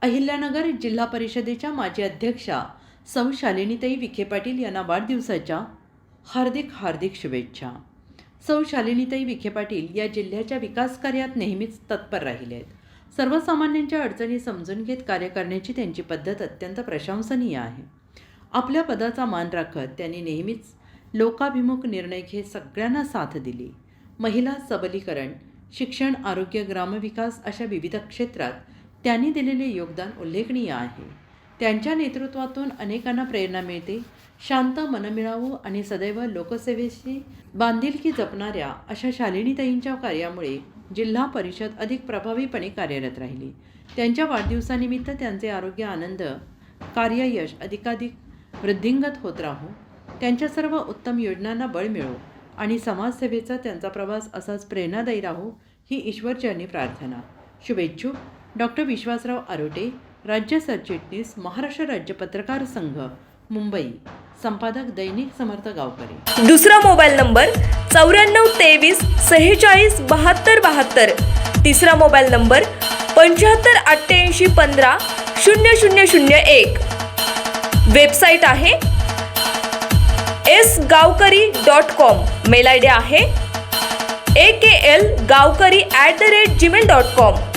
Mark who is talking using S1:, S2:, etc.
S1: अहिल्यानगर जिल्हा परिषदेच्या माजी अध्यक्षा सौ शालिनीताई विखे पाटील यांना वाढदिवसाच्या हार्दिक शुभेच्छा। सौ शालिनीताई विखे पाटील या जिल्ह्याच्या विकास कार्यात नेहमीच तत्पर राहिले आहेत। सर्वसामान्यांच्या अडचणी समजून घेत कार्य करण्याची त्यांची पद्धत अत्यंत प्रशंसनीय आहे। आपल्या पदाचा मान राखत त्यांनी नेहमीच लोकाभिमुख निर्णय घेत सगळ्यांना साथ दिली। महिला सबलीकरण, शिक्षण, आरोग्य, ग्रामविकास अशा विविध क्षेत्रात त्यांनी दिलेले योगदान उल्लेखनीय आहे। त्यांच्या नेतृत्वातून अनेकांना प्रेरणा मिळते। शांत, मनमिळावू आणि सदैव लोकसेवेशी बांधिलकी जपणाऱ्या अशा शालिनीताईंच्या कार्यामुळे जिल्हा परिषद अधिक प्रभावीपणे कार्यरत राहिली। त्यांच्या वाढदिवसानिमित्त त्यांचे आरोग्य, आनंद, कार्ययश अधिकाधिक वृद्धिंगत होत राहो, त्यांच्या सर्व उत्तम योजनांना बळ मिळो आणि समाजसेवेचा त्यांचा प्रवास असाच प्रेरणादायी राहो ही ईश्वरचरणी प्रार्थना। शुभेच्छुक डॉक्टर विश्वासराव आरोटे, राज्य सरचिटणीस, महाराष्ट्र राज्य पत्रकार संघ, मुंबई। संपादक दैनिक समर्थ गावकरी।
S2: दुसरा मोबाईल नंबर 9423 46 72 72। तिसरा मोबाईल नंबर 75 88 15 0001। वेबसाईट आहे sgavkari.com। मेल आयडी आहे aklgavkari@gmail.com।